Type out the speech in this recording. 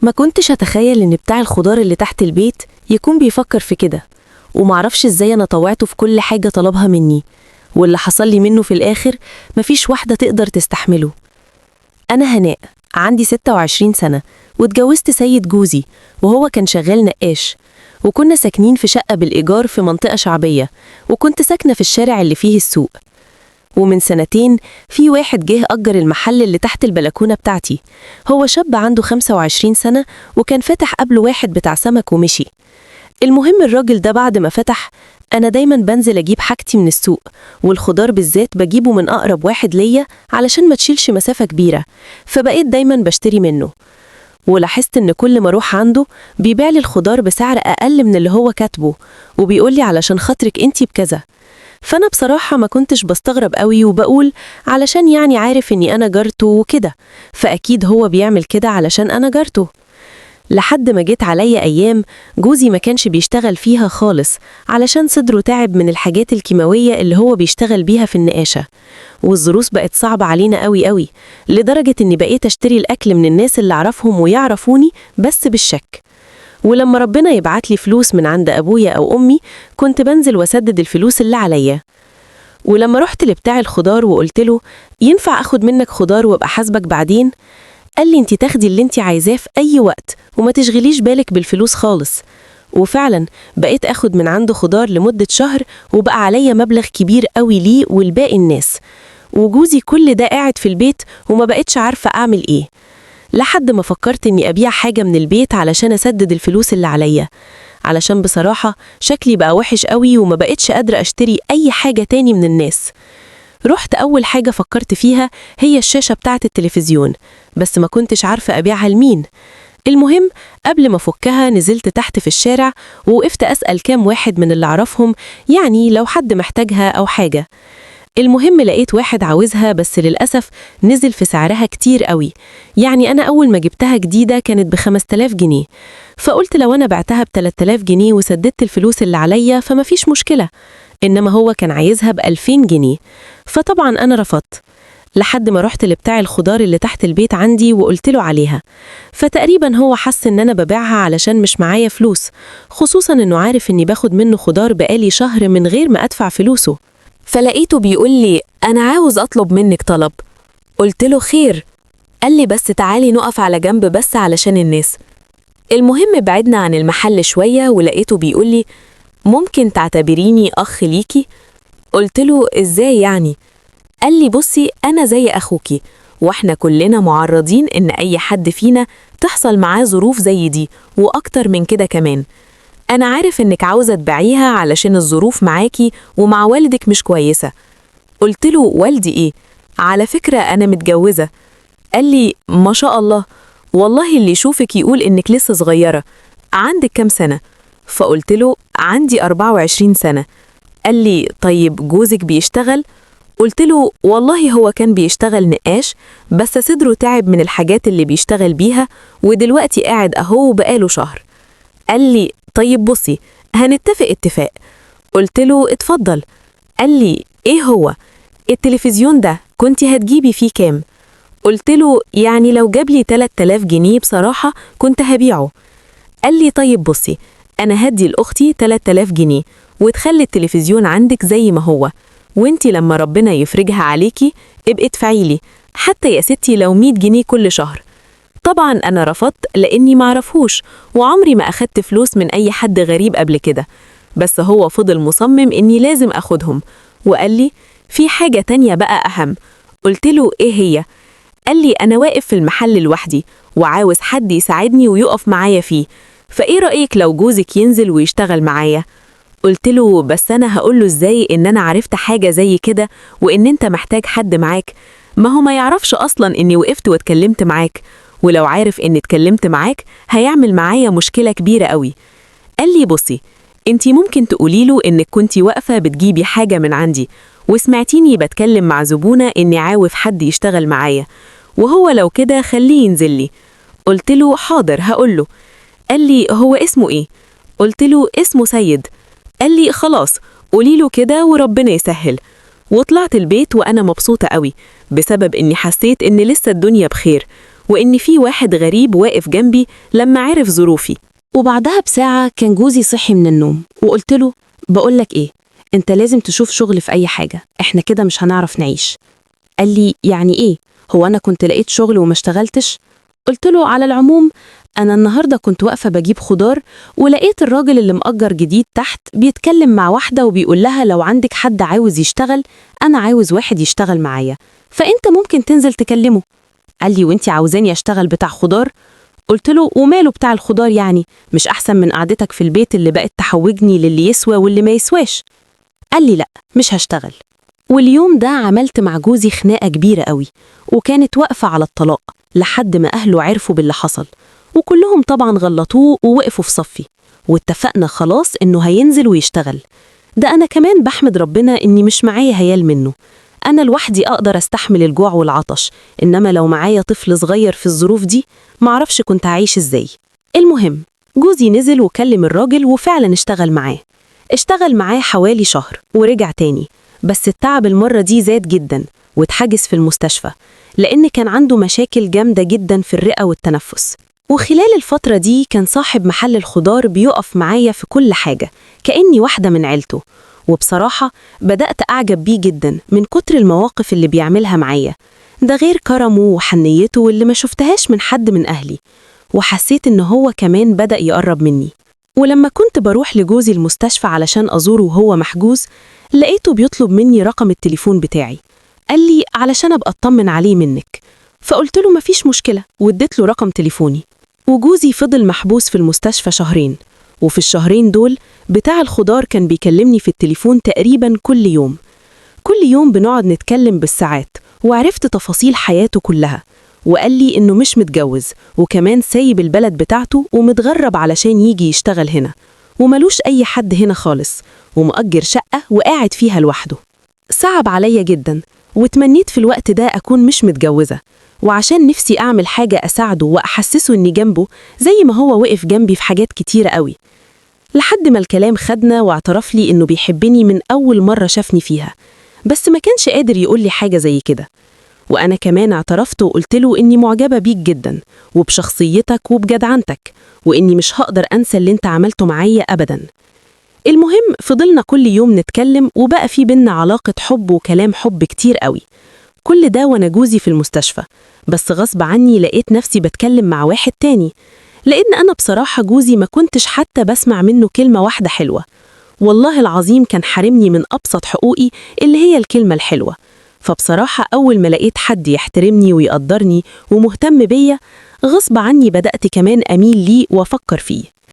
ما كنتش أتخيل إن بتاع الخضار اللي تحت البيت يكون بيفكر في كده، ومعرفش إزاي أنا طوعته في كل حاجة طلبها مني، واللي حصل لي منه في الآخر مفيش واحدة تقدر تستحمله. أنا هناء، عندي 26 سنة، واتجوزت سيد جوزي وهو كان شغال نقاش، وكنا ساكنين في شقة بالإيجار في منطقة شعبية، وكنت ساكنة في الشارع اللي فيه السوق. ومن سنتين في واحد جه أجر المحل اللي تحت البلكونة بتاعتي. هو شاب عنده 25 سنة، وكان فتح قبله واحد بتاع سمك ومشي. المهم الراجل ده بعد ما فتح، أنا دايما بنزل أجيب حاجتي من السوق، والخضار بالذات بجيبه من أقرب واحد ليا علشان ما تشيلش مسافة كبيرة، فبقيت دايما بشتري منه. ولاحظت إن كل ما أروح عنده بيبيع لي الخضار بسعر أقل من اللي هو كاتبه، وبيقولي علشان خاطرك أنتي بكذا. فأنا بصراحة ما كنتش بستغرب قوي، وبقول علشان يعني عارف إني أنا جارته وكده، فأكيد هو بيعمل كده علشان أنا جارته. لحد ما جيت عليا أيام جوزي ما كانش بيشتغل فيها خالص، علشان صدره تعب من الحاجات الكيماوية اللي هو بيشتغل بيها في النقاشة، والظروف بقت صعبة علينا قوي قوي، لدرجة إني بقيت أشتري الأكل من الناس اللي أعرفهم ويعرفوني بس بالشك. ولما ربنا يبعت لي فلوس من عند أبويا أو أمي، كنت بنزل وسدد الفلوس اللي عليا. ولما رحت لبتاع الخضار وقلت له ينفع أخد منك خضار وابقى حاسبك بعدين، قال لي انتي تاخدي اللي انتي عايزاه في أي وقت، وما تشغليش بالك بالفلوس خالص. وفعلا بقيت أخد من عنده خضار لمدة شهر، وبقى عليا مبلغ كبير قوي ليه والباقي الناس. وجوزي كل ده قاعد في البيت وما بقتش عارفة أعمل إيه، لحد ما فكرت إني أبيع حاجة من البيت علشان أسدد الفلوس اللي عليا، علشان بصراحة شكلي بقى وحش قوي وما بقتش قادرة أشتري أي حاجة تاني من الناس. رحت أول حاجة فكرت فيها هي الشاشة بتاعة التلفزيون، بس ما كنتش عارفة أبيعها لمين. المهم قبل ما فكها نزلت تحت في الشارع، ووقفت أسأل كام واحد من اللي أعرفهم، يعني لو حد محتاجها أو حاجة. المهم لقيت واحد عاوزها، بس للأسف نزل في سعرها كتير قوي. يعني أنا أول ما جبتها جديدة كانت ب5000 جنيه، فقلت لو أنا بعتها ب3000 جنيه وسددت الفلوس اللي عليا فما فيش مشكلة، إنما هو كان عايزها ب2000 جنيه، فطبعا أنا رفضت. لحد ما رحت لبتاع الخضار اللي تحت البيت عندي وقلت له عليها، فتقريبا هو حس إن أنا ببيعها علشان مش معايا فلوس، خصوصا إنه عارف إني باخد منه خضار بقالي شهر من غير ما أدفع فلوسه. فلقيته بيقول لي أنا عاوز أطلب منك طلب. قلت له خير. قال لي بس تعالي نقف على جنب بس علشان الناس. المهم بعدنا عن المحل شوية، ولقيته بيقول لي ممكن تعتبريني أخ ليكي؟ قلت له إزاي يعني؟ قال لي بصي أنا زي أخوكي، وإحنا كلنا معرضين إن أي حد فينا تحصل معاه ظروف زي دي وأكتر من كده كمان. أنا عارف إنك عاوزة تبيعيها علشان الظروف معاكي ومع والدك مش كويسة. قلت له والدي إيه؟ على فكرة أنا متجوزة. قال لي ما شاء الله، والله اللي يشوفك يقول إنك لسه صغيرة. عندك كام سنة؟ فقلت له عندي 24 سنة. قال لي طيب جوزك بيشتغل؟ قلت له والله هو كان بيشتغل نقاش، بس صدره تعب من الحاجات اللي بيشتغل بيها، ودلوقتي قاعد أهو بقاله شهر. قال لي طيب بصي هنتفق اتفاق. قلت له اتفضل. قال لي ايه هو؟ التلفزيون ده كنتي هتجيبي فيه كام؟ قلت له يعني لو جاب لي 3000 جنيه بصراحة كنت هبيعه. قال لي طيب بصي أنا هدي لأختي 3000 جنيه وتخلي التلفزيون عندك زي ما هو، وانتي لما ربنا يفرجها عليكي ابقي ادفعيلي حتى يا ستي لو 100 جنيه كل شهر. طبعا أنا رفضت لأني معرفوش، وعمري ما أخدت فلوس من أي حد غريب قبل كده، بس هو فضل مصمم إني لازم أخدهم، وقال لي في حاجة تانية بقى أهم. قلت له إيه هي؟ قال لي أنا واقف في المحل لوحدي وعاوز حد يساعدني ويقف معايا فيه، فإيه رأيك لو جوزك ينزل ويشتغل معايا؟ قلت له بس أنا هقوله إزاي إن أنا عرفت حاجة زي كده وإن أنت محتاج حد معاك؟ ما هو ما يعرفش أصلا إني وقفت واتكلمت معاك، ولو عارف إني اتكلمت معاك هيعمل معايا مشكلة كبيرة قوي. قال لي بصي انتي ممكن تقوليله إنك كنتي واقفة بتجيبي حاجة من عندي وسمعتيني بتكلم مع زبونة إني عاوز حد يشتغل معايا، وهو لو كده خليه ينزل لي. قلت له حاضر هقوله. قال لي هو اسمه إيه؟ قلت له اسمه سيد. قال لي خلاص قوليله كده وربنا يسهل. وطلعت البيت وأنا مبسوطة قوي بسبب إني حسيت إن لسه الدنيا بخير، وإن في واحد غريب واقف جنبي لما عرف ظروفي. وبعدها بساعة كان جوزي صحي من النوم وقلت له بقولك إيه، أنت لازم تشوف شغل في أي حاجة، إحنا كده مش هنعرف نعيش. قال لي يعني إيه؟ هو أنا كنت لقيت شغل وما اشتغلتش؟ قلت له على العموم أنا النهاردة كنت واقفة بجيب خضار ولقيت الراجل اللي مأجر جديد تحت بيتكلم مع واحدة وبيقول لها لو عندك حد عاوز يشتغل أنا عاوز واحد يشتغل معايا، فأنت ممكن تنزل تكلمه. قال لي وانتي عاوزاني أشتغل بتاع خضار؟ قلت له وماله بتاع الخضار يعني، مش أحسن من قعدتك في البيت اللي بقت تحوجني للي يسوى واللي ما يسواش. قال لي لأ مش هشتغل. واليوم ده عملت مع جوزي خناقة كبيرة قوي، وكانت واقفة على الطلاق لحد ما أهله عرفوا باللي حصل، وكلهم طبعا غلطوه ووقفوا في صفي، واتفقنا خلاص إنه هينزل ويشتغل. ده أنا كمان بحمد ربنا إني مش معايا هيال منه، أنا لوحدي أقدر أستحمل الجوع والعطش، إنما لو معايا طفل صغير في الظروف دي معرفش كنت هعيش إزاي. المهم جوزي نزل وكلم الراجل وفعلا اشتغل معاه حوالي شهر ورجع تاني، بس التعب المرة دي زاد جدا واتحجز في المستشفى لأن كان عنده مشاكل جامدة جدا في الرئة والتنفس. وخلال الفترة دي كان صاحب محل الخضار بيقف معايا في كل حاجة كأني واحدة من عيلته، وبصراحة بدأت أعجب بيه جدا من كتر المواقف اللي بيعملها معايا، ده غير كرمه وحنيته واللي ما شفتهاش من حد من أهلي، وحسيت إن هو كمان بدأ يقرب مني. ولما كنت بروح لجوزي المستشفى علشان أزوره وهو محجوز لقيته بيطلب مني رقم التليفون بتاعي، قال لي علشان أبقى أطمن عليه منك، فقلت له مفيش مشكلة واديت له رقم تليفوني. وجوزي فضل محبوس في المستشفى شهرين، وفي الشهرين دول بتاع الخضار كان بيكلمني في التليفون تقريبا كل يوم بنقعد نتكلم بالساعات، وعرفت تفاصيل حياته كلها، وقال لي إنه مش متجوز وكمان سايب البلد بتاعته ومتغرب علشان يجي يشتغل هنا، وملوش أي حد هنا خالص، ومؤجر شقة وقاعد فيها لوحده. صعب عليا جدا وتمنيت في الوقت ده أكون مش متجوزة، وعشان نفسي أعمل حاجة أساعده وأحسسه إني جنبه زي ما هو وقف جنبي في حاجات كتيرة قوي، لحد ما الكلام خدنا واعترف لي إنه بيحبني من أول مرة شافني فيها، بس ما كانش قادر يقول لي حاجة زي كده. وأنا كمان اعترفت وقلت له إني معجبة بيك جدا وبشخصيتك وبجدعنتك، وإني مش هقدر أنسى اللي انت عملته معايا أبدا. المهم فضلنا كل يوم نتكلم وبقى في بينا علاقة حب وكلام حب كتير قوي، كل ده وأنا جوزي في المستشفى، بس غصب عني لقيت نفسي بتكلم مع واحد تاني، لأن أنا بصراحة جوزي ما كنتش حتى بسمع منه كلمة واحدة حلوة، والله العظيم كان حارمني من أبسط حقوقي اللي هي الكلمة الحلوة. فبصراحة أول ما لقيت حد يحترمني ويقدرني ومهتم بيا غصب عني بدأت كمان أميل ليه وأفكر فيه.